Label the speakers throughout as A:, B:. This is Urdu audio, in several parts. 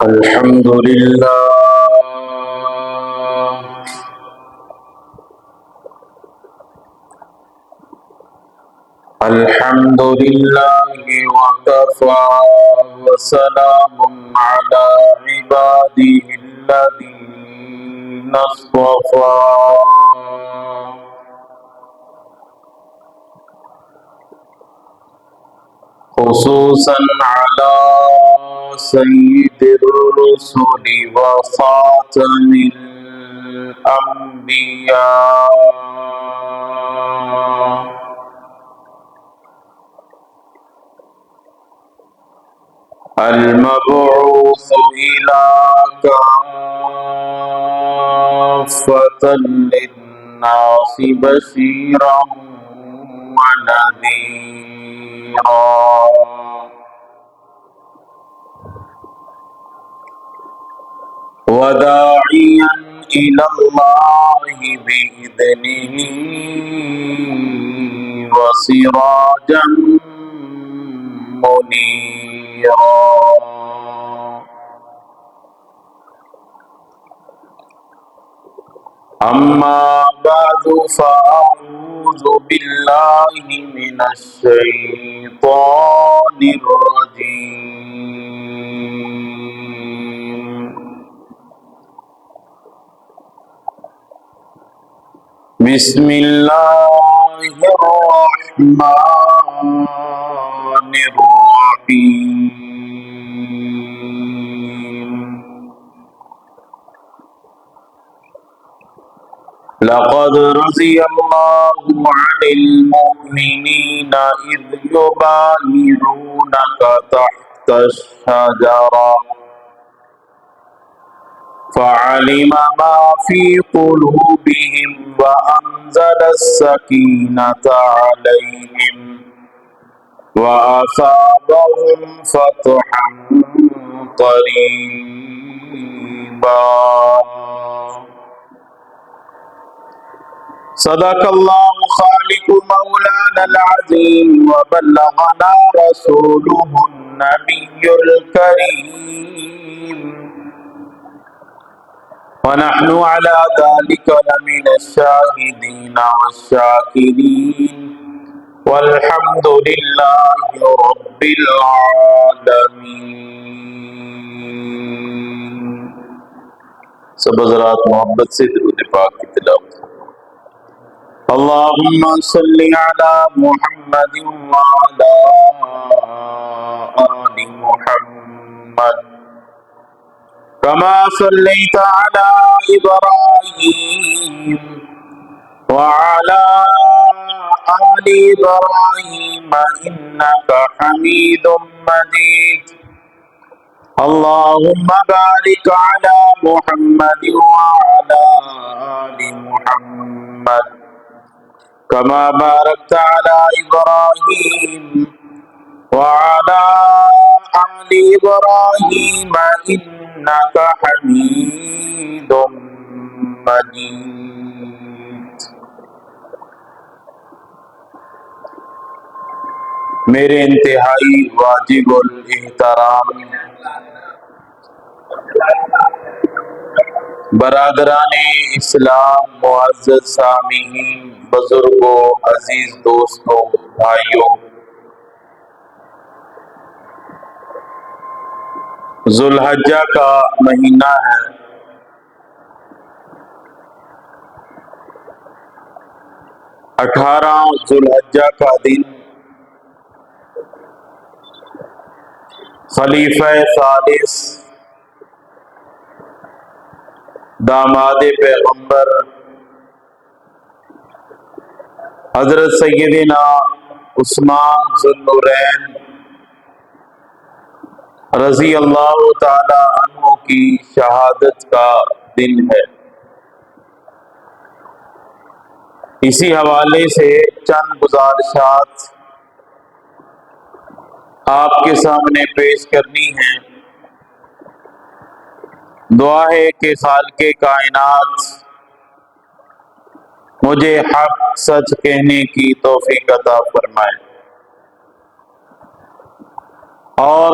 A: الحمد لله الحمد لله وكفى وسلام على عباده الذين اصطفى خصوصا على سيد الرسل وخاتم الأنبياء المبعوث إلى كافة للناس بشيرا ونذيرا وداعيا إلى الله بإذنه وسراجا منيرا أما بعد فأعوذ بالله من الشيطان الرجيم بسم الله الرحمن الرحيم لقد رضي الله عن المؤمنين إذ يبايعونك تحت الشجرة فعلم ما في قلوبهم وأنزل السكينة عليهم وأثابهم فتحا قريبا صدق الله خالق مولانا العظيم وبلغنا رسوله النبي الكريم ونحن على ذلك لمن الشاهدين والشاكرين والحمد لله رب العالمين. سب حضرات محبت سے درود پاک کی تلاوت. اللهم صل على محمد وعلى آل محمد كما صليت على إبراهيم وعلى آل إبراهيم إنك حميد مجيد. اللهم بارك على محمد وعلى آل محمد كما باركت على إبراهيم وعلى آل إبراهيم إنك حميد مجيد. میرے انتہائی واجب الاحترام برادران اسلام، معزز سامعین، بزرگوں، عزیز دوستوں، بھائیوں، ذو الحجہ کا مہینہ ہے. 18 ذو الحجہ کا دن خلیفہ ثالث داماد پیغمبر حضرت سیدنا عثمان ذو النورین رضی اللہ تعالی عنہ کی شہادت کا دن ہے. اسی حوالے سے چند گزارشات آپ کے سامنے پیش کرنی ہیں. دعا ہے کہ خالق کائنات مجھے حق سچ کہنے کی توفیق عطا فرمائے اور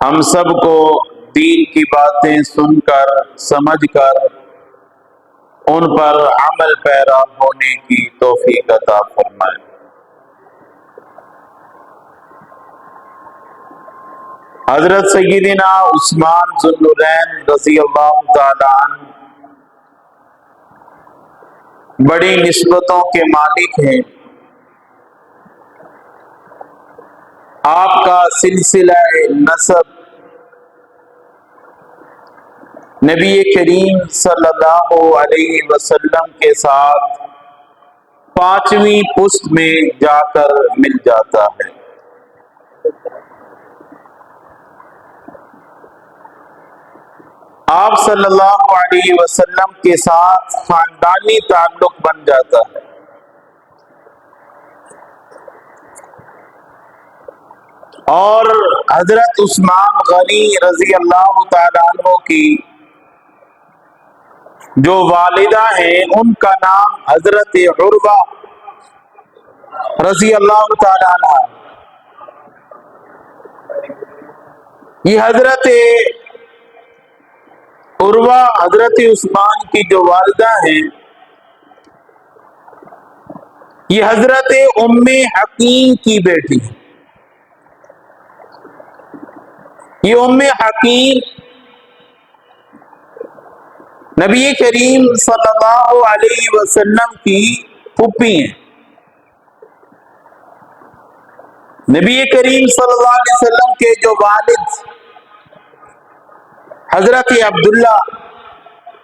A: ہم سب کو دین کی باتیں سن کر سمجھ کر ان پر عمل پیرا ہونے کی توفیق عطا فرمائے۔ حضرت سیدنا عثمان ذو النورین رضی اللہ تعالیٰ عنہ بڑی نسبتوں کے مالک ہیں۔ آپ کا سلسلہ نسب نبی کریم صلی اللہ علیہ وسلم کے ساتھ 5ویں پشت میں جا کر مل جاتا ہے۔ آپ صلی اللہ علیہ وسلم کے ساتھ خاندانی تعلق بن جاتا ہے۔ اور حضرت عثمان غنی رضی اللہ تعالیٰ عنہ کی جو والدہ ہیں ان کا نام حضرت عروہ رضی اللہ تعالیٰ عنہ۔ یہ حضرت عروہ حضرت عثمان کی جو والدہ ہیں یہ حضرت ام حکیم کی بیٹی ہے۔ یہ ام حکیم نبی کریم صلی اللہ علیہ وسلم کی پھوپھی ہیں۔ نبی کریم صلی اللہ علیہ وسلم کے جو والد حضرت عبداللہ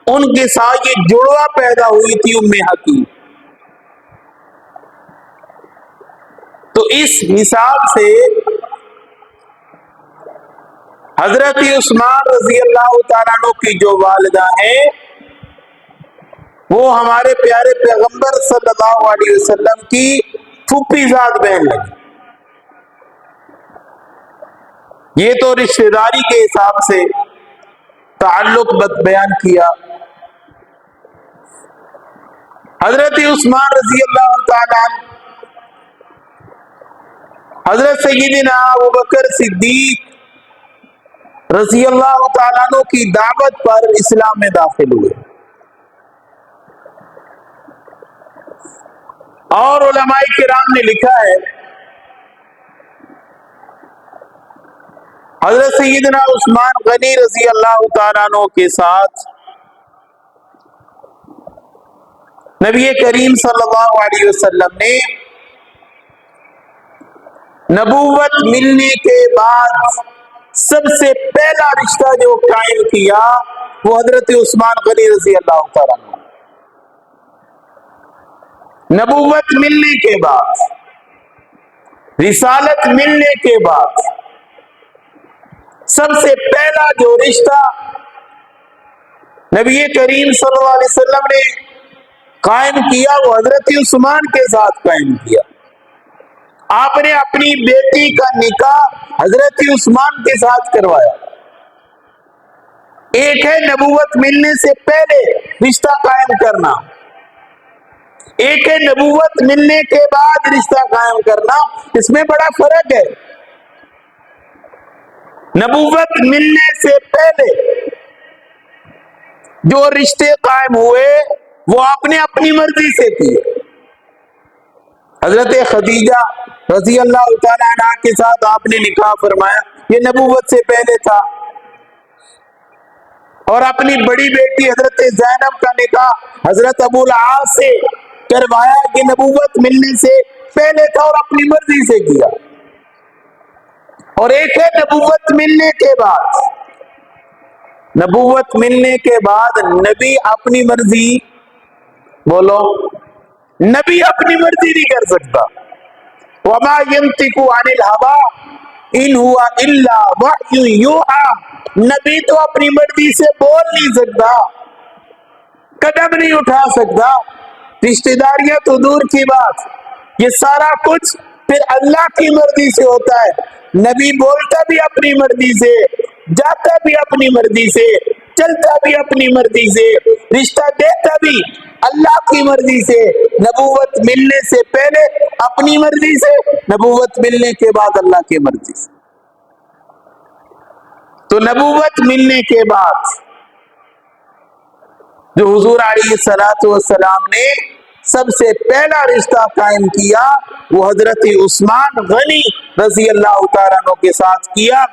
A: ان کے ساتھ یہ جڑواں پیدا ہوئی تھی ام حکیم۔ تو اس حساب سے حضرت عثمان رضی اللہ تعالیٰ عنہ کی جو والدہ ہیں وہ ہمارے پیارے پیغمبر صلی اللہ علیہ وسلم کی پھوپھی ذات بہن لگی۔ یہ تو رشتہ داری کے حساب سے تعلق بیان کیا۔ حضرت عثمان رضی اللہ تعالیٰ عنہ حضرت سیدنا ابوبکر صدیق رضی اللہ تعالیٰ عنہ کی دعوت پر اسلام میں داخل ہوئے، اور علماء کرام نے لکھا ہے حضرت سیدنا عثمان غنی رضی اللہ تعالیٰ عنہ کے ساتھ نبی کریم صلی اللہ علیہ وسلم نے نبوت ملنے کے بعد سب سے پہلا رشتہ جو قائم کیا وہ حضرت عثمان غنی رضی اللہ تعالیٰ عنہ۔ نبوت ملنے کے بعد، رسالت ملنے کے بعد سب سے پہلا جو رشتہ نبی کریم صلی اللہ علیہ وسلم نے قائم کیا وہ حضرت عثمان کے ساتھ قائم کیا۔ آپ نے اپنی بیٹی کا نکاح حضرت عثمان کے ساتھ کروایا۔ ایک ہے نبوت ملنے سے پہلے رشتہ قائم کرنا، ایک ہے نبوت ملنے کے بعد رشتہ قائم کرنا، اس میں بڑا فرق ہے۔ نبوت ملنے سے پہلے جو رشتے قائم ہوئے وہ آپ نے اپنی مرضی سے کیے۔ حضرت خدیجہ رضی اللہ تعالیٰ عنہ کے ساتھ آپ نے نکاح فرمایا، یہ نبوت سے پہلے تھا۔ اور اپنی بڑی بیٹی حضرت زینب کا نکاح حضرت ابو العاص سے کروایا، یہ نبوت ملنے سے پہلے تھا اور اپنی مرضی سے کیا۔ اور ایک ہے نبوت ملنے کے بعد، نبوت ملنے کے بعد نبی اپنی مرضی، بولو، نبی اپنی مرضی نہیں کر سکتا۔ وما ينطق عن الهوى ان هو الا وحی یوحی، نبی تو اپنی مرضی سے بول نہیں سکتا، قدم نہیں اٹھا سکتا، رشتہ داریاں تو دور کی بات، یہ سارا کچھ پھر اللہ کی مرضی سے ہوتا ہے۔ نبی بولتا بھی اپنی مرضی سے، جاتا بھی اپنی مرضی سے، چلتا بھی اپنی مرضی سے، رشتہ دیتا بھی اللہ کی مرضی سے۔ نبوت ملنے سے پہلے اپنی مرضی سے، نبوت ملنے کے بعد اللہ کی مرضی سے۔ تو نبوت ملنے کے بعد جو حضور علیہ الصلوۃ والسلام نے سب سے پہلا رشتہ قائم کیا وہ حضرت عثمان غنی رضی اللہ تعالیٰ عنہ کے ساتھ کیا.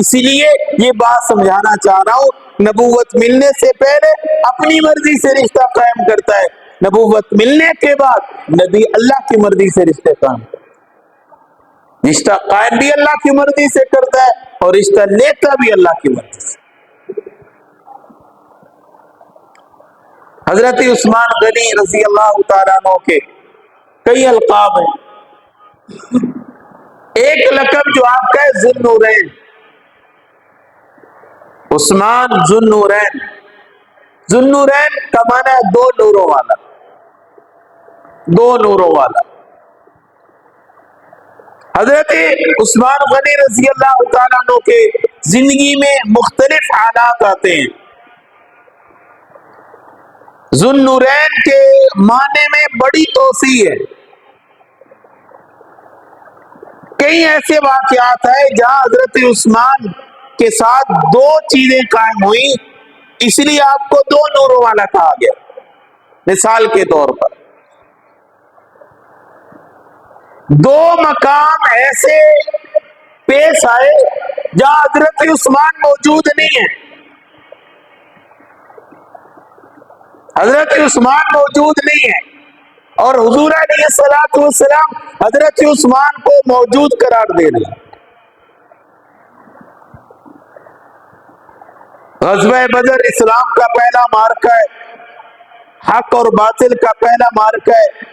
A: اسی لیے یہ بات سمجھانا چاہ رہا ہوں، نبوت ملنے سے پہلے اپنی مرضی سے رشتہ قائم کرتا ہے، نبوت ملنے کے بعد نبی اللہ کی مرضی سے رشتے قائم کرتا ہے. رشتہ قائم بھی اللہ کی مرضی سے کرتا ہے اور رشتہ لیتا بھی اللہ کی مرضی سے. حضرت عثمان غنی رضی اللہ تعالیٰ عنہ کے کئی القاب ہیں. ایک لقب جو آپ کا ہے ذو النورین، عثمان ذو النورین. ذو النورین کا معنی ہے دو نوروں والا، دو نوروں والا. حضرت عثمان غنی رضی اللہ تعالیٰ عنہ کے زندگی میں مختلف حالات آتے ہیں. ذو النورین کے معنی میں بڑی توسیع ہے. کئی ایسے واقعات ہیں جہاں حضرت عثمان کے ساتھ دو چیزیں قائم ہوئی، اس لیے آپ کو دو نوروں والا کہا گیا. مثال کے طور پر دو مقام ایسے پیش آئے جہاں حضرت عثمان موجود نہیں ہے. حضرت عثمان موجود نہیں ہے اور حضور علیہ الصلوۃ والسلام حضرت عثمان کو موجود قرار دے رہے ہیں. غزوہ بدر اسلام کا پہلا معرکہ ہے، حق اور باطل کا پہلا معرکہ ہے.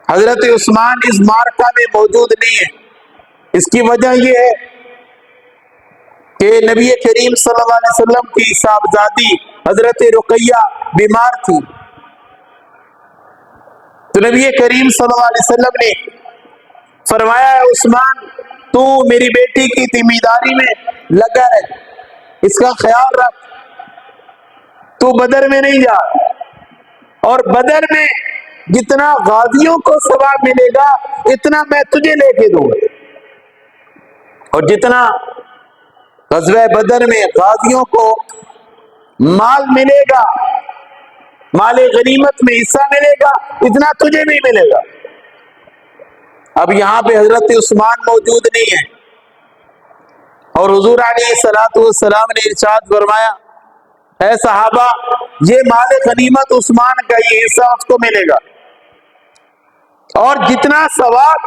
A: حضرت عثمان اس معرکہ میں موجود نہیں ہے. اس کی وجہ یہ ہے کہ نبی کریم صلی اللہ علیہ وسلم کی صاحبزادی حضرت رقیہ بیمار تھی. تو نبی کریم صلی اللہ علیہ وسلم نے فرمایا عثمان تو میری بیٹی کی ذمہ داری میں لگا ہے، اس کا خیال رکھ، تو بدر میں نہیں جا، اور بدر میں جتنا غازیوں کو ثواب ملے گا اتنا میں تجھے لے کے دوں گا، اور جتنا غزوہ بدر میں غازیوں کو مال ملے گا، مال غنیمت میں حصہ ملے گا، اتنا تجھے بھی ملے گا. اب یہاں پہ حضرت عثمان موجود نہیں ہے اور حضور علیہ الصلوۃ والسلام نے ارشاد فرمایا اے صحابہ یہ مال غنیمت عثمان کا، یہ حصہ اس کو ملے گا، اور جتنا ثواب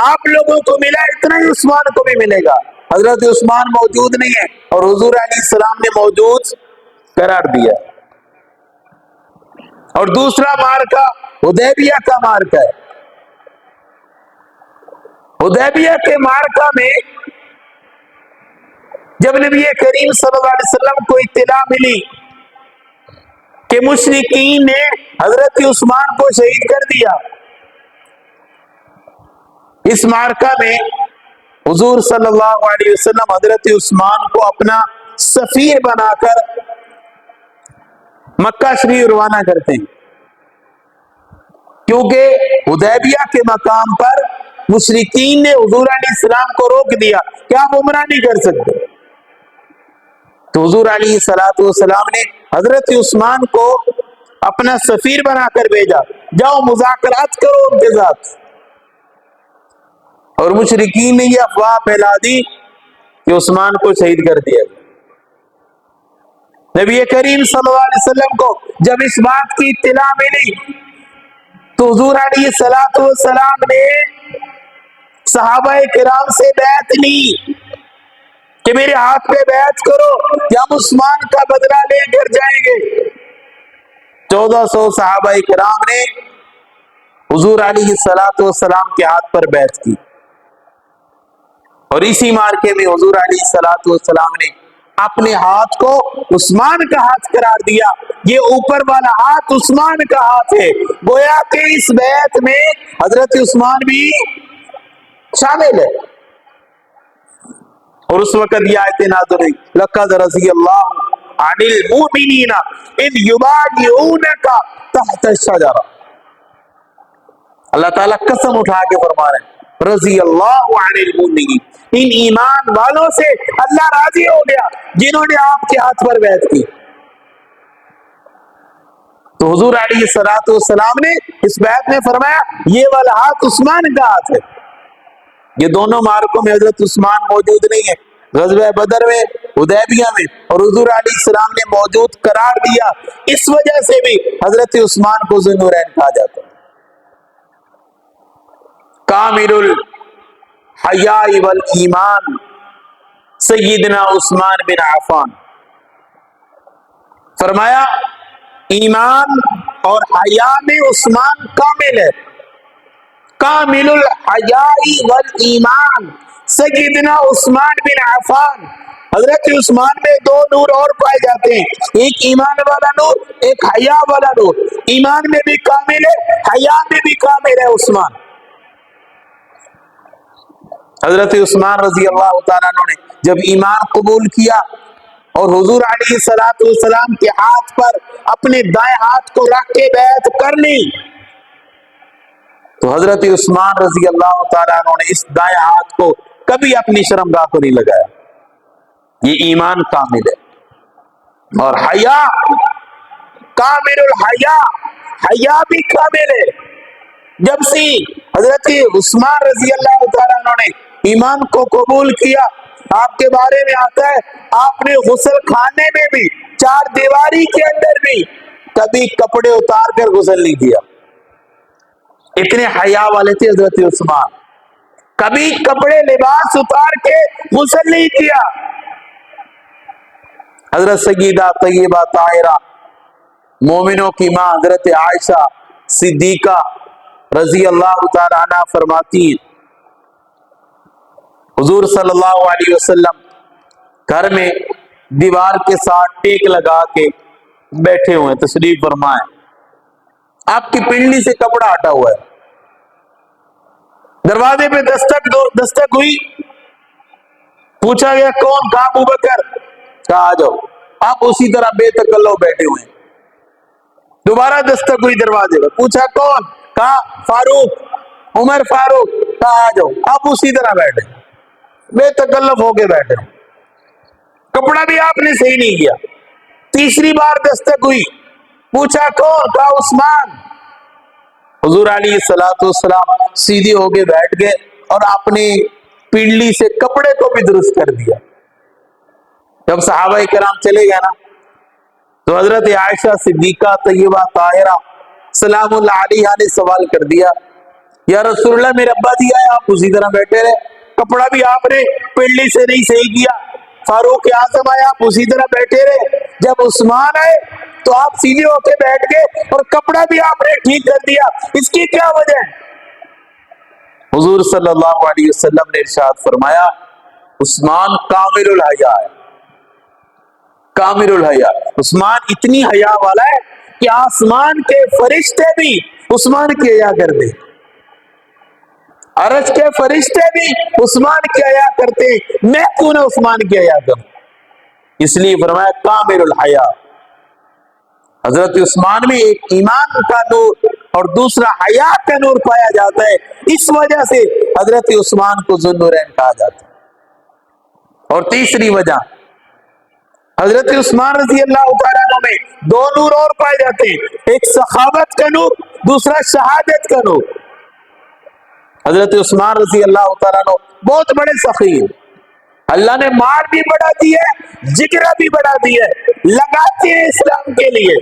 A: آپ لوگوں کو ملا اتنا ہی عثمان کو بھی ملے گا. حضرت عثمان موجود نہیں ہے اور حضور علیہ السلام نے موجود قرار دیا. اور دوسرا مارکا حدیبیہ کا مارکا ہے. حدیبیہ کے مارکا میں جب نبی کریم صلی اللہ علیہ وسلم کو اطلاع ملی کہ مشرکین نے حضرت عثمان کو شہید کر دیا، اس مارکا میں حضور صلی اللہ علیہ وسلم حضرت عثمان کو اپنا سفیر بنا کر مکہ شریف روانہ کرتے ہیں، کیونکہ حدیبیہ کے مقام پر مشرکین نے حضور علیہ السلام کو روک دیا کہ آپ عمرہ نہیں کر سکتے. تو حضور علیہ الصلوۃ والسلام نے حضرت عثمان کو اپنا سفیر بنا کر بھیجا، جاؤ مذاکرات کرو ان کے ساتھ. اور مشرکین نے یہ افواہ پھیلا دی کہ عثمان کو شہید کر دیا. نبی کریم صلی اللہ علیہ وسلم کو جب اس بات کی اطلاع ملی تو حضور علیہ الصلوۃ والسلام نے صحابہ کرام سے بیعت لی کہ میرے ہاتھ پہ بیعت کرو کہ ہم عثمان کا بدلہ لے کر جائیں گے. 1400 صحابہ کرام نے حضور علیہ الصلوۃ والسلام کے ہاتھ پر بیعت کی، اور اسی مارکے میں حضور علیہ الصلوۃ والسلام نے اپنے ہاتھ کو عثمان کا ہاتھ قرار دیا. یہ اوپر والا ہاتھ عثمان کا ہاتھ ہے، گویا کہ اس بیعت میں حضرت عثمان بھی شامل ہے. اور اس وقت یہ آیت نازل ہوئی لقد رضی اللہ عن المؤمنین اذ یبایعونک تحت الشجرہ. اللہ تعالیٰ قسم اٹھا کے فرما رہے ہیں رضی اللہ عن المؤمنین، ان ایمان والوں سے اللہ راضی ہو گیا جنہوں نے آپ کے ہاتھ پر بیعت کی۔ تو حضور علیہ الصلوۃ والسلام نے اس بیعت میں فرمایا یہ والا ہاتھ عثمان کا ہاتھ ہے۔ یہ دونوں معرکوں میں حضرت عثمان موجود نہیں ہے، غزوہ بدر میں، حدیبیہ میں، اور حضور علیہ السلام نے موجود قرار دیا، اس وجہ سے بھی حضرت عثمان کو ذو النورین کہا جاتا ہے۔ کامل الحیاء والایمان سیدنا عثمان بن عفان، فرمایا ایمان اور حیا میں عثمان کامل ہے۔ کامل الحیاء والایمان سیدنا عثمان بن عفان، حضرت عثمان میں دو نور اور پائے جاتے ہیں، ایک ایمان والا نور، ایک حیا والا نور۔ ایمان میں بھی کامل ہے، حیا میں بھی کامل ہے عثمان۔ حضرت عثمان رضی اللہ تعالیٰ عنہ نے جب ایمان قبول کیا اور حضور علیہ الصلوۃ والسلام کے ہاتھ پر اپنے دائیں ہاتھ کو رکھ کے بیعت کر لی، تو حضرت عثمان رضی اللہ تعالیٰ عنہ نے اس دائیں ہاتھ کو کبھی اپنی شرمگاہ کو نہیں لگایا۔ یہ ایمان کامل ہے۔ اور حیا، کامل الحیا، حیا بھی کامل ہے۔ جب سے حضرت عثمان رضی اللہ تعالیٰ عنہ نے ایمان کو قبول کیا، آپ کے بارے میں آتا ہے آپ نے غسل خانے میں بھی، چار دیواری کے اندر بھی کبھی کپڑے اتار کر غسل نہیں کیا۔ اتنے حیا والے تھے حضرت عثمان، کبھی کپڑے لباس اتار کے غسل نہیں کیا۔ حضرت سیدہ طیبہ طاہرہ مومنوں کی ماں حضرت عائشہ صدیقہ رضی اللہ تعالی عنہ فرماتی ہیں حضور صلی اللہ علیہ وسلم گھر میں دیوار کے ساتھ ٹیک لگا کے بیٹھے ہوئے، تشریف فرمائے، آپ کی پنڈلی سے کپڑا ہٹا ہوا ہے، دروازے پہ دستک ہوئی، پوچھا گیا کون؟ کہا ابوبکر، کہا آ جاؤ۔ آپ اسی طرح بے تکلف بیٹھے ہوئے، دوبارہ دستک ہوئی دروازے پہ، پوچھا کون؟ کہا فاروق، عمر فاروق، کہا آ جاؤ۔ آپ اسی طرح بیٹھے، بے تکلف ہو کے بیٹھے، کپڑا بھی آپ نے صحیح نہیں کیا۔ تیسری بار دستک ہوئی، پوچھا کون؟ کہا عثمان۔ حضور علیہ الصلوۃ والسلام سیدھے ہو کے بیٹھ گئے اور اپنی پنڈلی سے کپڑے کو بھی درست کر دیا۔ جب صحابہ کرام چلے گئے نا، تو حضرت عائشہ صدیقہ طیبہ طاہرہ سلام اللہ علیہا نے سوال کر دیا، یا رسول اللہ میرے ابا جی آئے، آپ اسی طرح بیٹھے رہے، کپڑا بھی آپ نے پنڈلی سے نہیں صحیح کیا۔ فاروق اعظم آئے، آپ اسی طرح بیٹھے رہے۔ جب عثمان آئے تو آپ سیدھے ہو کے بیٹھ گئے اور کپڑا بھی آپ نے ٹھیک کر دیا، اس کی کیا وجہ ہے؟ حضور صلی اللہ علیہ وسلم نے ارشاد فرمایا عثمان کامل الحیا ہے، کامل الحیا۔ عثمان اتنی حیا والا ہے کہ آسمان کے فرشتے بھی عثمان کی حیا کرتے، عرش کے فرشتے بھی عثمان کی حیا کرتے، میں کیوں نہ عثمان کی حیا کروں؟ اس لیے فرمایا کامل الحیا۔ حضرت عثمان میں ایک ایمان کا نور اور دوسرا حیا کا نور پایا جاتا ہے، اس وجہ سے حضرت عثمان کو ذو النورین کہا جاتا ہے۔ اور تیسری وجہ، حضرت عثمان رضی اللہ تعالیٰ عنہ میں دو نور اور پائے جاتے ہیں، ایک سخاوت کا نور، دوسرا شہادت کا نور۔ حضرت عثمان رضی اللہ تعالیٰ عنہ بہت بڑے سخی ہیں، اللہ نے مال بھی بڑھا دی ہے، جگرہ بھی بڑھا دی ہے، لگاتے ہیں اسلام کے لیے۔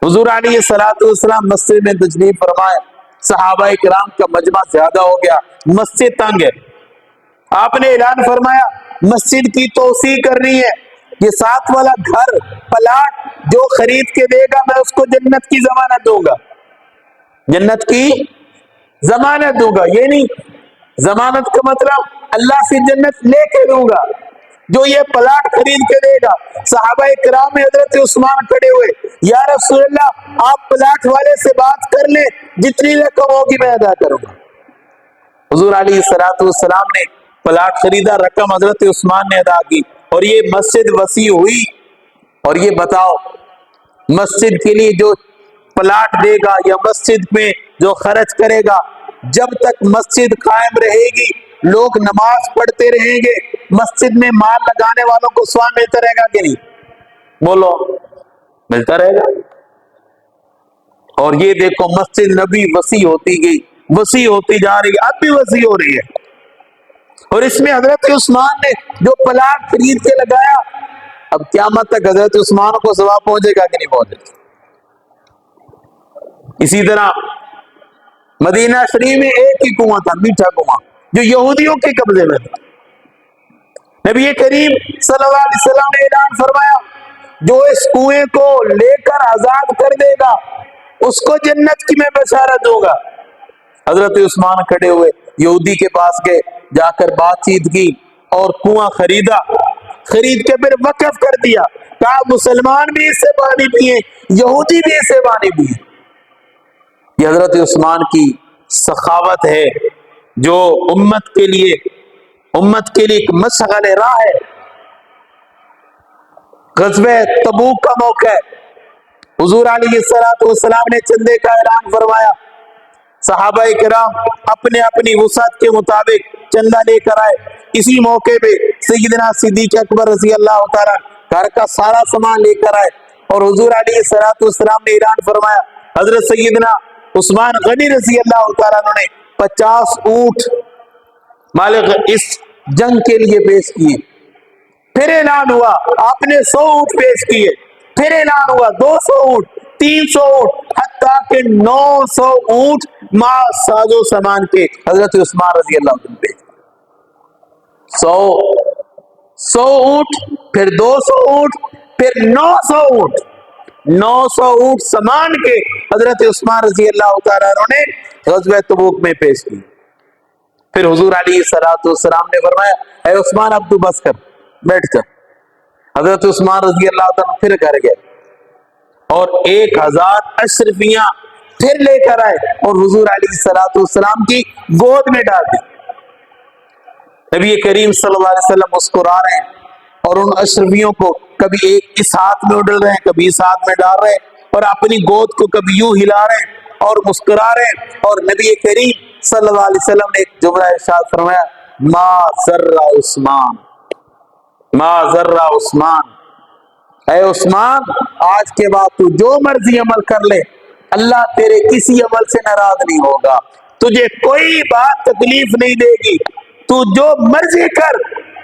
A: حضور علیہ الصلوۃ والسلام مسجد میں تشریف فرمائے، صحابہ کرام کا مجمع زیادہ ہو گیا، مسجد تنگ ہے، آپ نے اعلان فرمایا مسجد کی توسیع کرنی ہے، یہ ساتھ والا گھر پلاٹ جو خرید کے دے گا میں اس کو جنت کی ضمانت دوں گا، جنت کی ضمانت دوں گا۔ یہ نہیں ضمانت کا مطلب اللہ سے جنت لے کے دوں گا، جو یہ پلاٹ خرید کے دے گا۔ صحابہ کرام میں حضرت عثمان کھڑے ہوئے، یا رسول اللہ آپ پلاٹ والے سے بات کر لیں، جتنی رقم ہوگی میں ادا کروں گا۔ حضور علیہ الصلوۃ والسلام نے پلاٹ خریدا، رقم حضرت عثمان نے ادا کی، اور یہ مسجد وسیع ہوئی۔ اور یہ بتاؤ مسجد کے لیے جو پلاٹ دے گا یا مسجد میں جو خرچ کرے گا، جب تک مسجد قائم رہے گی، لوگ نماز پڑھتے رہیں گے، مسجد میں مال لگانے والوں کو ثواب ملتا رہے گا کہ نہیں؟ بولو، ملتا رہے گا۔ اور یہ دیکھو مسجد نبی وسیع ہوتی گئی، وسیع ہوتی جا رہی ہے، اب بھی وسیع ہو رہی ہے۔ اور اس میں حضرت عثمان نے جو پلاٹ خرید کے لگایا، اب قیامت تک حضرت عثمان کو ثواب پہنچے گا کہ نہیں پہنچے گا؟ اسی طرح مدینہ شریف میں ایک ہی کنواں تھا، میٹھا کنواں، جو یہودیوں کے قبضے میں تھا۔ نبی کریم صلی اللہ علیہ وسلم نے اعلان فرمایا، جو اس کنویں کو لے کر آزاد کر دے گا اس کو جنت کی میں بشارت دوں گا۔ حضرت عثمان کھڑے ہوئے، یہودی کے پاس گئے، جا کر بات چیت کی اور کنواں خریدا، خرید کے پھر وقف کر دیا، کہا مسلمان بھی اس سے پانی پیئے، یہودی بھی اس سے پانی پیئے۔ یہ حضرت عثمان کی سخاوت ہے، جو امت کے لیے ایک مشعل راہ ہے۔ غزوہ تبوک کا موقع ہے، حضور علیہ السلام نے چندے کا اعلان فرمایا، صحابہ کرام اپنے اپنی وسعت کے مطابق چندہ لے کر آئے۔ اسی موقع پہ سیدنا صدیق اکبر رضی اللہ تعالیٰ گھر کا سارا سامان لے کر آئے، اور حضور علیہ السلام نے اعلان فرمایا، حضرت سیدنا عثمان غنی رضی اللہ تعالیٰ نے 50 اونٹ مالک اس جنگ کے لیے پیش کیے۔ پھر اعلان ہوا آپ نے 100 اونٹ پیش کیے، پھر اعلان ہوا 200 اونٹ، 300 اونٹ، حتیٰ کہ 900 اونٹ ماں ساز و سامان کے حضرت عثمان رضی اللہ عنہ پیش۔ 100 اونٹ، پھر 200 اونٹ، پھر 900 اونٹ، 900 اونٹ سامان کے حضرت عثمان رضی اللہ تعالیٰ عنہ نے غزوہ تبوک میں پیش کی۔ پھر حضور علیہ السلام نے فرمایا، اے عثمان اب تو بس کر، بیٹھ جا۔ حضرت عثمان رضی اللہ تعالیٰ پھر گھر گئے اور 1000 اشرفیاں پھر لے کر آئے اور حضور علیہ السلام کی گود میں ڈال دی۔ نبی کریم صلی اللہ علیہ وسلم مسکرا رہے ہیں اور ان اشرفیوں کو کبھی ایک اس ہاتھ میں اڈل رہے ہیں، کبھی اس ہاتھ میں ڈال رہے ہیں، اور اپنی گود کو کبھی یوں ہلا رہے ہیں اور مسکرا رہے ہیں۔ اور نبی کریم صلی اللہ علیہ وسلم نے ایک جملہ ارشاد فرمایا، ما ذرہ عثمان، ما ذرہ عثمان، اے عثمان آج کے بعد تو جو مرضی عمل کر لے، اللہ تیرے کسی عمل سے ناراض نہیں ہوگا، تجھے کوئی بات تکلیف نہیں دے گی، تو جو مرضی کر،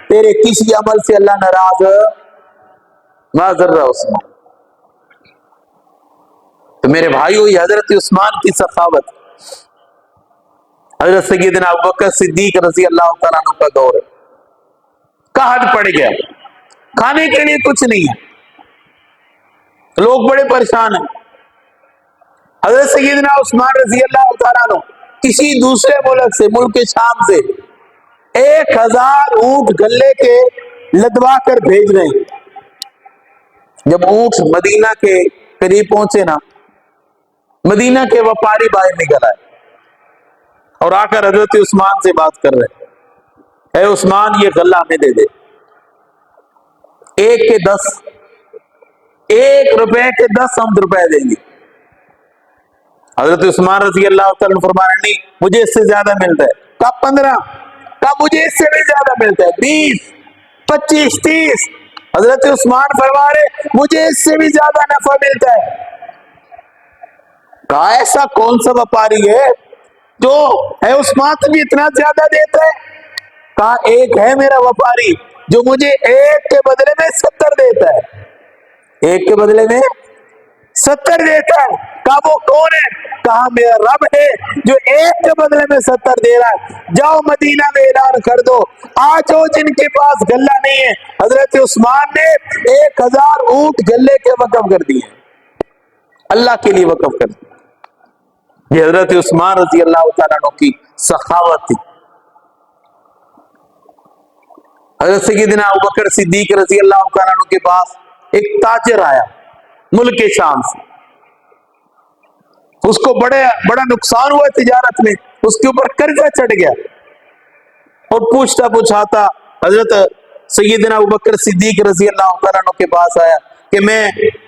A: تیرے کسی عمل سے اللہ ناراض ما ذرہ عثمان۔ تو میرے بھائیو، یہ حضرت عثمان کی سخاوت، حضرت سیدنا ابوبکر صدیق رضی اللہ تعالیٰ عنہ کا دور ہے، قحط پڑ گیا، کھانے کے لیے کچھ نہیں ہے، لوگ بڑے پریشان ہیں۔ حضرت سیدنا عثمان رضی اللہ تعالیٰ عنہ کسی دوسرے ملک سے، ملک شام سے 1000 اونٹ گلے کے لدوا کر بھیج رہے ہیں۔ جب اونٹ مدینہ کے قریب پہنچے نا، مدینہ کے وپاری باہر نکل آئے اور آ کر حضرت عثمان سے بات کر رہے، اے عثمان یہ غلہ ہمیں دے دے، 1 کے 10، 1 روپے کے 10 ہم روپے دیں گے۔ حضرت عثمان رضی اللہ تعالیٰ فرما رہے، نہیں مجھے اس سے زیادہ ملتا ہے۔ کہا 15، کہا مجھے اس سے بھی زیادہ ملتا ہے، 20، 25، 30۔ حضرت عثمان فرما رہے مجھے اس سے بھی زیادہ نفع ملتا ہے۔ کہا ایسا کون سا وپاری ہے جو ہے عثمان تمہیں اتنا زیادہ دیتا ہے؟ کہا ایک ہے میرا وپاری جو مجھے 1 کے بدلے میں 70 دیتا ہے، 1 کے بدلے میں 70 دیتا ہے۔ کہا وہ کون ہے؟ کہا میرا رب ہے جو 1 کے بدلے میں 70 دے رہا ہے۔ جاؤ مدینہ میں اعلان کر دو، آج ہو جن کے پاس غلہ نہیں ہے۔ حضرت عثمان نے 1000 اونٹ غلے کے وقف کر دیے، اللہ کے لیے وقف کر دیے۔ یہ حضرت عثمان رضی اللہ تعالیٰ عنہ کی سخاوت تھی۔ حضرت سیدنا ابوبکر صدیق رضی اللہ تعالیٰ عنہ کے پاس ایک تاجر آیا ملک شام سے، اس کو بڑا نقصان ہوا تجارت میں، اس کے اوپر قرضہ چڑھ گیا، اور پوچھتا پوچھاتا حضرت سیدنا ابوبکر صدیق رضی اللہ تعالیٰ عنہ کے پاس آیا کہ میں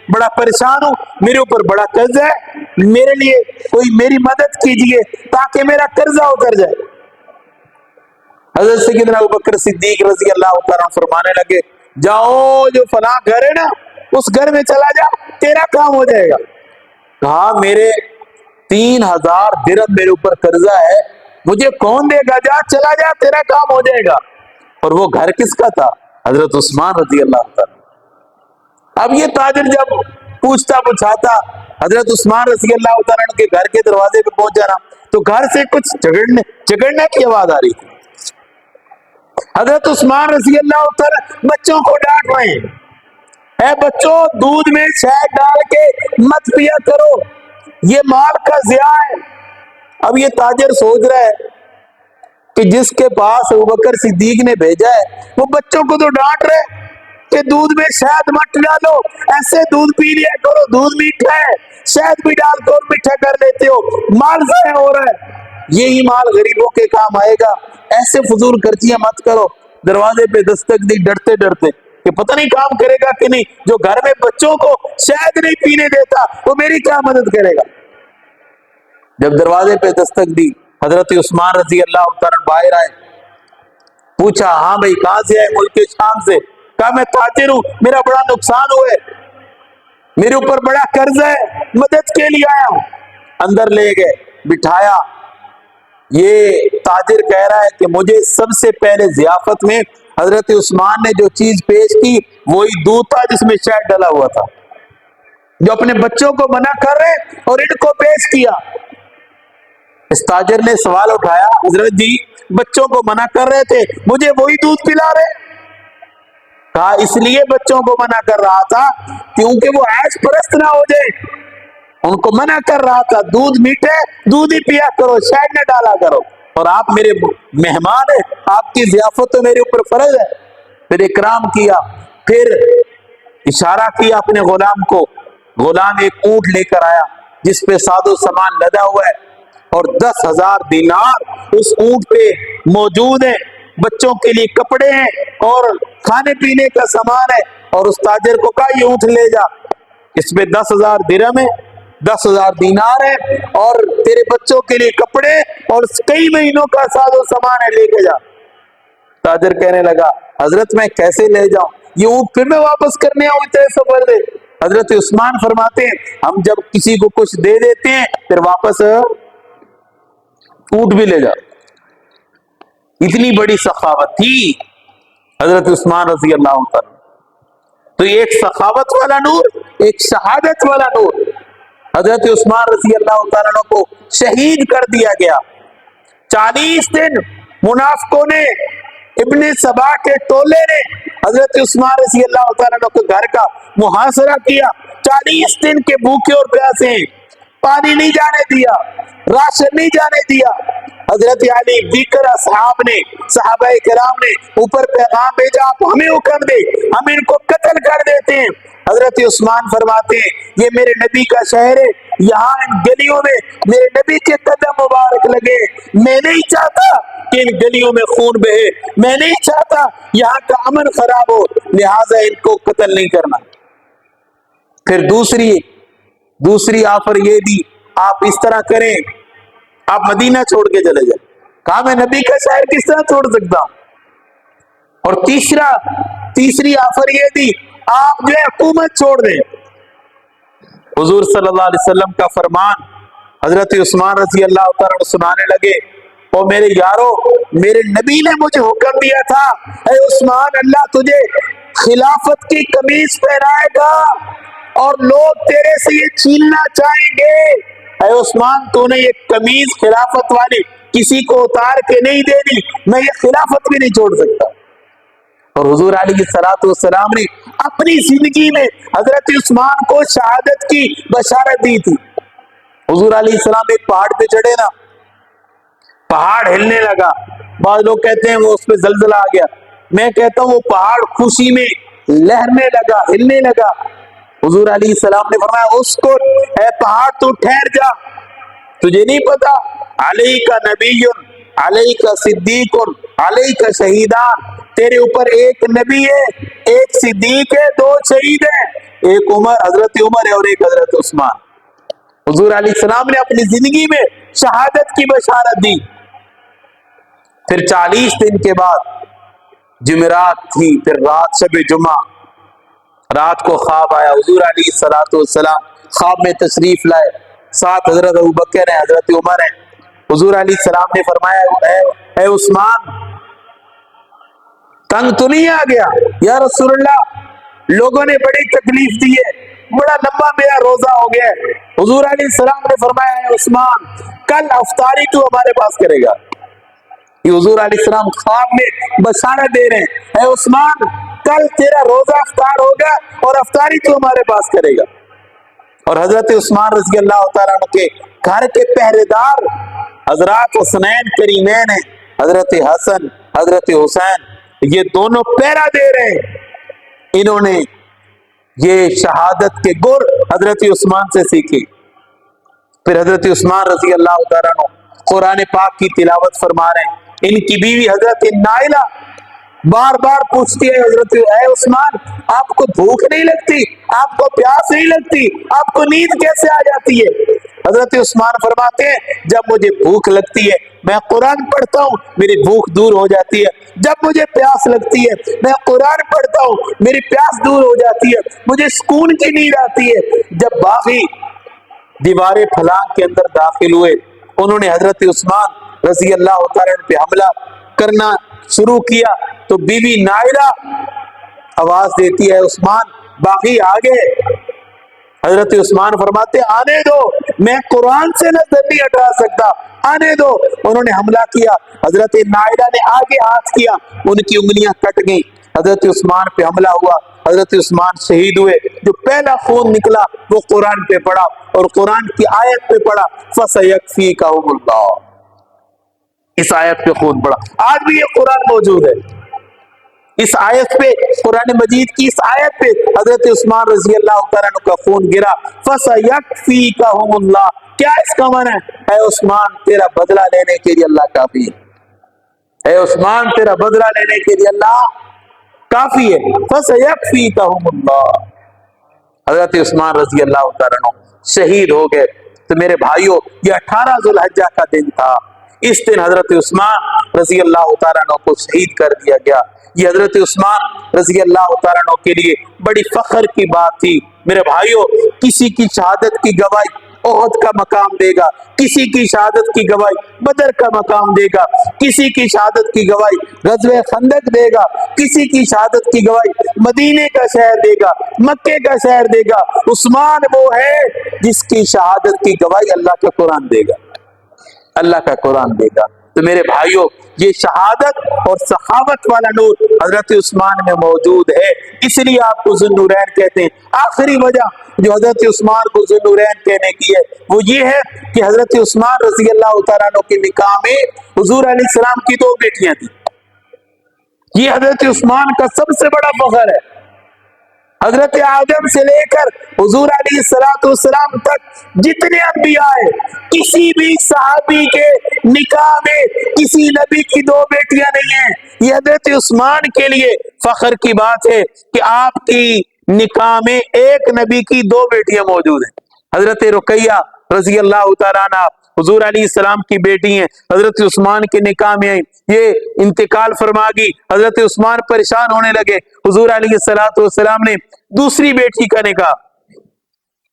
A: بڑا پریشان ہوں، میرے اوپر بڑا قرض ہے، میرے لیے کوئی میری مدد کیجئے تاکہ میرا قرضہ اتر جائے۔ حضرت سیدنا ابوبکر صدیق رضی اللہ تعالیٰ فرمانے لگے جاؤ جو فلاں گھر ہے نا اس گھر میں چلا جا، تیرا کام ہو جائے گا۔ کہا میرے 3000 درہم میرے اوپر قرضہ ہے، مجھے کون دے گا؟ جا چلا جا، تیرا کام ہو جائے گا۔ اور وہ گھر کس کا تھا؟ حضرت عثمان رضی اللہ تعالیٰ۔ اب یہ تاجر جب پوچھتا پوچھاتا حضرت عثمان رضی اللہ تعالیٰ کے گھر کے دروازے پہ پہنچا نا تو گھر سے کچھ جھگڑنے کی آواز آ رہی تھی۔ حضرت عثمان رضی اللہ تعالیٰ بچوں کو ڈانٹ رہے ہیں، اے بچوں دودھ میں شہد ڈال کے مت پیا کرو، یہ مال کا ضیاع ہے۔ اب یہ تاجر سوچ رہا ہے کہ جس کے پاس ابوبکر صدیق نے بھیجا ہے وہ بچوں کو تو ڈانٹ رہے کہ دودھ میں شہد مت ڈالو، ایسے دودھ پی لیا کرو، دودھ میٹھا ہے، شہد بھی ڈال کر میٹھا کر لیتے ہو، مال ضائع ہو رہا ہے، یہی مال غریبوں کے کام آئے گا، ایسے فضول خرچیاں مت کرو۔ دروازے پہ دستک دی ڈرتے ڈرتے کہ پتہ نہیں کام کرے گا کہ نہیں، جو گھر میں بچوں کو شہد نہیں پینے دیتا وہ میری کیا مدد کرے گا۔ جب دروازے پہ دستک دی حضرت عثمان رضی اللہ تعالیٰ باہر آئے، پوچھا ہاں بھائی کہاں سے آئے؟ ملک شام سے۔ کہا میں تاجر ہوں، میرا بڑا نقصان ہوا ہے، میرے اوپر بڑا قرض ہے، مدد کے لیے آیا ہوں۔ اندر لے گئے، بٹھایا۔ یہ تاجر کہہ رہا ہے کہ مجھے سب سے پہلے ضیافت میں حضرت عثمان نے جو چیز پیش کی وہی دودھ تھا جس میں شہد ڈلا ہوا تھا، جو اپنے بچوں کو منع کر رہے اور ان کو پیش کیا۔ اس تاجر نے سوال اٹھایا حضرت جی بچوں کو منع کر رہے تھے، مجھے وہی دودھ پلا رہے؟ کہا اس لیے بچوں کو منع کر رہا تھا کیونکہ وہ عیش پرست نہ ہو جائے، ان کو منع کر رہا تھا دودھ میٹھے دودھ ہی پیا کرو، شہد نہ ڈالا کرو، اور آپ میرے مہمان ہیں، آپ کی ضیافت تو میرے اوپر فرض ہے۔ پھر اکرام کیا، پھر اشارہ کیا اپنے غلام کو، غلام ایک اونٹ لے کر آیا جس پہ ساز و سامان لدا ہوا ہے اور 10,000 دینار اس اونٹ پہ موجود ہیں، بچوں کے لیے کپڑے ہیں اور کھانے پینے کا سامان ہے، اور اس تاجر کو کہا یہ اونٹ لے جا، اس میں 10,000 درہم ہے، 10,000 دینار ہے اور تیرے بچوں کے لیے کپڑے اور کئی مہینوں کا ساز و سامان ہے، لے کے جا۔ تاجر کہنے لگا حضرت میں کیسے لے جاؤں، یہ اونٹ پھر میں واپس کرنے آؤں اتنے سفر دے۔ حضرت عثمان فرماتے ہیں ہم جب کسی کو کچھ دے دیتے ہیں پھر واپس اونٹ بھی لے جا۔ اتنی بڑی سخاوت تھی حضرت عثمان رضی اللہ عنہ۔ تو ایک سخاوت والا نور، ایک شہادت والا نور۔ حضرت عثمان رضی اللہ تعالیٰ عنہ کو شہید کر دیا گیا۔ 40 دن منافقوں نے، ابن سبا کے ٹولے نے حضرت عثمان رضی اللہ تعالیٰ عنہ کے گھر کا محاصرہ کیا۔ 40 دن کے بھوکے اور پیاسے ہیں، پانی نہیں جانے دیا، راشن نہیں جانے دیا۔ حضرت علی دیگر اصحاب نے، صحابہ کرام نے اوپر پیغام بھیجا آپ ہمیں حکم دے، ہم ان کو قتل کر دیتے ہیں۔ حضرت عثمان فرماتے ہیں یہ میرے نبی کا شہر ہے، یہاں ان گلیوں میں میرے نبی کے قدم مبارک لگے، میں نہیں چاہتا کہ ان گلیوں میں خون بہے، میں نہیں چاہتا یہاں کا امن خراب ہو، لہٰذا ان کو قتل نہیں کرنا۔ پھر دوسری آفر یہ دی آپ اس طرح کریں، آپ مدینہ چھوڑ کے چلے جائیں۔ کہا میں نبی کا شہر کس طرح چھوڑ سکتا ہوں؟ اور تیسری آفر یہ دی آپ جو ہے حکومت چھوڑ دیں۔ حضور صلی اللہ علیہ وسلم کا فرمان حضرت عثمان رضی اللہ تعالیٰ عنہ سنانے لگے، او میرے یارو میرے نبی نے مجھے حکم دیا تھا اے عثمان اللہ تجھے خلافت کی قمیض پہنائے گا اور لوگ تیرے سے یہ چھیننا چاہیں گے، اے عثمان تو نے یہ قمیض خلافت والی کسی کو اتار کے نہیں دینی، میں یہ خلافت بھی نہیں چھوڑ سکتا۔ اور حضور علیہ السلام نے اپنی زندگی میں حضرت عثمان کو شہادت کی بشارت دی تھی۔ حضور علیہ السلام ایک پہاڑ پہ چڑھے نا، پہاڑ ہلنے لگا، بعض لوگ کہتے ہیں وہ اس پہ زلزلہ آ گیا، میں کہتا ہوں وہ پہاڑ خوشی میں لہرنے لگا، ہلنے لگا۔ حضور علیہ السلام نے فرمایا اسکت، اے پہاڑ تو ٹھہر جا، تجھے نہیں پتا علیک نبی علیک صدیق علیک شہیدان، تیرے اوپر ایک نبی ہے، ایک صدیق ہے، 2 شہید ہیں، ایک حضرت عمر ہے اور ایک حضرت عثمان۔ حضور علیہ السلام نے اپنی زندگی میں شہادت کی بشارت دی. پھر 40 دن کے بعد جمعرات تھی، پھر رات شب جمعہ، رات کو خواب آیا. حضور علیہ السلام خواب میں تشریف لائے، ساتھ حضرت ابوبکر ہیں، حضرت عمر ہیں. حضور علیہ السلام نے فرمایا اے عثمان، تنگ تو نہیں آ گیا؟ یا رسول اللہ، لوگوں نے بڑی تکلیف دی ہے، بڑا لمبا میرا روزہ ہو گیا ہے. حضور علیہ السلام نے فرمایا اے عثمان، کل افطاری تو ہمارے پاس کرے گا. یہ حضور علیہ السلام خواب میں بشارت دے رہے ہیں، اے عثمان، کل تیرا روزہ افطار ہوگا اور افطاری تو ہمارے پاس کرے گا. اور حضرت عثمان رضی اللہ تعالیٰ عنہ کے گھر کے پہرے دار حضرات حسنین کریمین ہیں، حضرت حسن، حضرت حسین، یہ دونوں پہرا دے رہے ہیں. انہوں نے یہ شہادت کے گر حضرت عثمان سے سیکھی. پھر حضرت عثمان رضی اللہ تعالیٰ عنہ قرآن پاک کی تلاوت فرما رہے ہیں. ان کی بیوی حضرت نائلہ بار بار پوچھتی ہے حضرت اے عثمان، آپ کو بھوک نہیں لگتی؟ آپ کو پیاس نہیں لگتی؟ آپ کو نیند کیسے آ جاتی ہے؟ حضرت عثمان فرماتے ہیں جب مجھے بھوک لگتی ہے میں قرآن پڑھتا ہوں، میری بھوک دور ہو جاتی ہے. جب مجھے پیاس لگتی ہے میں قرآن پڑھتا ہوں، میری پیاس دور ہو جاتی ہے، مجھے سکون کی نیند آتی ہے. جب باغی دیوار پھلانگ کے اندر داخل ہوئے، انہوں نے حضرت عثمان رضی اللہ تعالیٰ عنہ پہ حملہ کرنا شروع کیا تو بیوی نائلہ آواز دیتی ہے عثمان باغی آگے. حضرت عثمان فرماتے آنے دو، میں قرآن سے نظر نہیں ہٹا سکتا، آنے دو. انہوں نے حملہ کیا، حضرت نائلہ نے آگے ہاتھ کیا، ان کی انگلیاں کٹ گئیں. حضرت عثمان پہ حملہ ہوا، حضرت عثمان شہید ہوئے. جو پہلا خون نکلا وہ قرآن پہ پڑا اور قرآن کی آیت پہ پڑا فَسَيَكْفِيكَهُمُ اللَّهُ. اس آیت پہ خون پڑا. آج بھی یہ قرآن موجود ہے. اس آیت پہ، قرآن مجید کی اس آیت پہ حضرت عثمان رضی اللہ تعالیٰ عنہ کا خون گرا. فَسَيَكْفِيكَهُمُ اللَّهُ. کیا اس کا معنی ہے؟ اے عثمان، تیرا بدلہ لینے کے لیے اللہ کافی ہے. اے عثمان، تیرا بدلہ لینے کے لیے اللہ کافی ہے. فَسَيَكْفِيكَهُمُ اللَّهُ. حضرت عثمان رضی اللہ تعالیٰ عنہ شہید ہو گئے. تو میرے بھائیوں، یہ 18 ذو الحجہ کا دن تھا. اس دن حضرت عثمان رضی اللہ تعالیٰ عنہ کو شہید کر دیا گیا. یہ حضرت عثمان رضی اللہ تعالیٰ عنہ کے لیے بڑی فخر کی بات تھی. میرے بھائیوں، کسی کی شہادت کی گواہی احد کا مقام دے گا، کسی کی شہادت کی گواہی بدر کا مقام دے گا، کسی کی شہادت کی گواہی غزوہ خندق دے گا، کسی کی شہادت کی گواہی مدینے کا شہر دے گا، مکے کا شہر دے گا. عثمان وہ ہے جس کی شہادت کی گواہی اللہ کا قرآن دے گا، اللہ کا قرآن دے گا. تو میرے بھائیوں، یہ شہادت اور سخاوت والا نور حضرت عثمان میں موجود ہے، اس لیے آپ کو ذو النورین کہتے ہیں. آخری وجہ جو حضرت عثمان کو ذو النورین کہنے کی ہے وہ یہ ہے کہ حضرت عثمان رضی اللہ تعالیٰ عنہ کے نکاح میں حضور علیہ السلام کی 2 بیٹیاں تھیں. یہ حضرت عثمان کا سب سے بڑا فخر ہے. حضرت آدم سے لے کر حضور علیہ السلام تک جتنے انبیاء ہیں، کسی بھی صحابی کے نکاح میں کسی نبی کی 2 بیٹیاں نہیں ہیں. یہ حضرت عثمان کے لیے فخر کی بات ہے کہ آپ کی نکاح میں ایک نبی کی 2 بیٹیاں موجود ہیں. حضرت رقیہ رضی اللہ تعالیٰ عنہ حضور علیہ السلام کی بیٹی ہیں، حضرت عثمان کے نکاح میں آئیں، یہ انتقال فرما گئی. حضرت عثمان پریشان ہونے لگے. حضور علیہ السلام نے دوسری بیٹی کا نکاح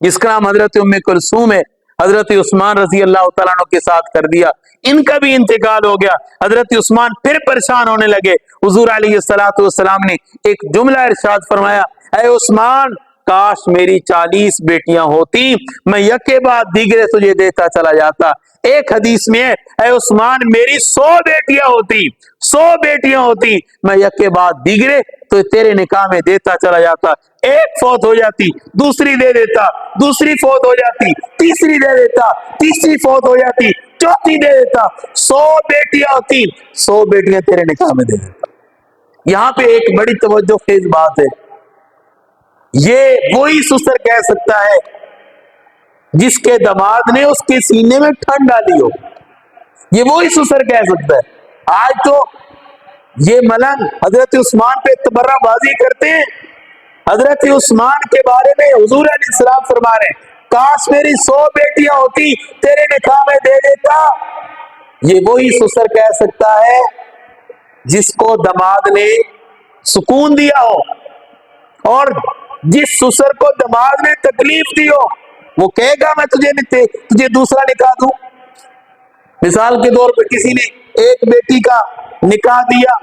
A: جس کا نام حضرت ام کلثوم ہے حضرت عثمان رضی اللہ تعالیٰ عنہ کے ساتھ کر دیا. ان کا بھی انتقال ہو گیا. حضرت عثمان پھر پریشان ہونے لگے. حضور علیہ السلام نے ایک جملہ ارشاد فرمایا، اے عثمان، کاش میری 40 بیٹیاں ہوتی، میں یکے بعد دیگرے تجھے دیتا چلا جاتا. ایک حدیث میں ہے، اے عثمان میری 100 بیٹیاں ہوتی، 100 بیٹیاں ہوتی، میں یکے بعد دیگرے تو تیرے نکاح میں دیتا چلا جاتا. ایک فوت ہو جاتی دوسری دے دیتا، دوسری فوت ہو جاتی تیسری دے دیتا، تیسری فوت ہو جاتی چوتھی دے دیتا. 100 بیٹیاں ہوتی، 100 بیٹیاں تیرے نکاح میں دے دیتا. یہاں پہ ایک بڑی توجہ خیز بات ہے. یہ وہی سسر کہہ سکتا ہے جس کے داماد نے اس کے سینے میں ٹھنڈ ڈالی ہو. یہ وہی سسر کہہ سکتا ہے. آج تو یہ ملنگ حضرت عثمان پہ تبرہ بازی کرتے ہیں. حضرت عثمان کے بارے میں حضور علیہ السلام فرما رہے ہیں، کاش میری 100 بیٹیاں ہوتی تیرے نکاح میں دے دیتا. یہ وہی سسر کہہ سکتا ہے جس کو دماد نے سکون دیا ہو، اور جس سسر کو دماد نے تکلیف دی ہو وہ کہے گا میں تجھے دوسرا نکاح دوں. مثال کے طور پہ کسی نے ایک بیٹی کا نکاح دیا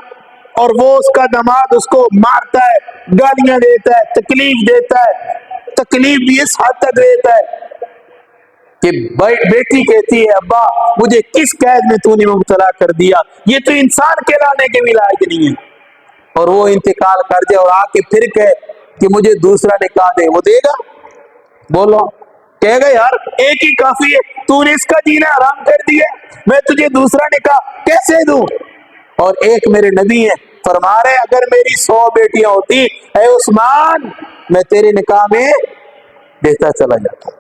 A: اور وہ اس کا دماد اس کو مارتا ہے، گالیاں دیتا ہے، تکلیف دیتا ہے، تکلیف بھی اس حد تک دیتا ہے کہ بیٹی کہتی ہے ابا مجھے کس قید میں تو نے مبتلا کر دیا، یہ تو انسان کہلانے کے بھی لائق نہیں ہے. اور وہ انتقال کر دے اور آ کے پھر کہے کہ مجھے دوسرا نکاح دے، وہ دے گا؟ بولو، کہے گا یار ایک ہی کافی ہے، تو نے اس کا جینا حرام کر دیا، میں تجھے دوسرا نکاح کیسے دوں؟ اور ایک میرے نبی ہیں فرما رہے اگر میری 100 بیٹیاں ہوتی اے عثمان میں تیرے نکاح میں دیتا چلا جاتا.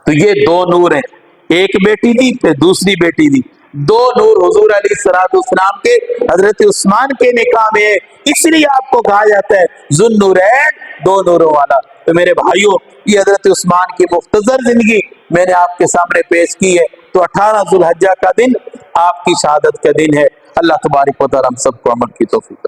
A: تو یہ دو نور ہیں، ایک بیٹی دی پھر دوسری بیٹی دی، دو نور حضور علیہ السلام کے حضرت عثمان کے نکاح میں ہے. اس لیے آپ کو کہا جاتا ہے ذو النورین، دو نوروں والا. تو میرے بھائیوں یہ حضرت عثمان کی مختصر زندگی میں نے آپ کے سامنے پیش کی ہے. تو 18 ذوالحجہ کا دن آپ کی شہادت کا دن ہے. اللہ تبارک و تعالی ہم سب کو عمل کی توفیق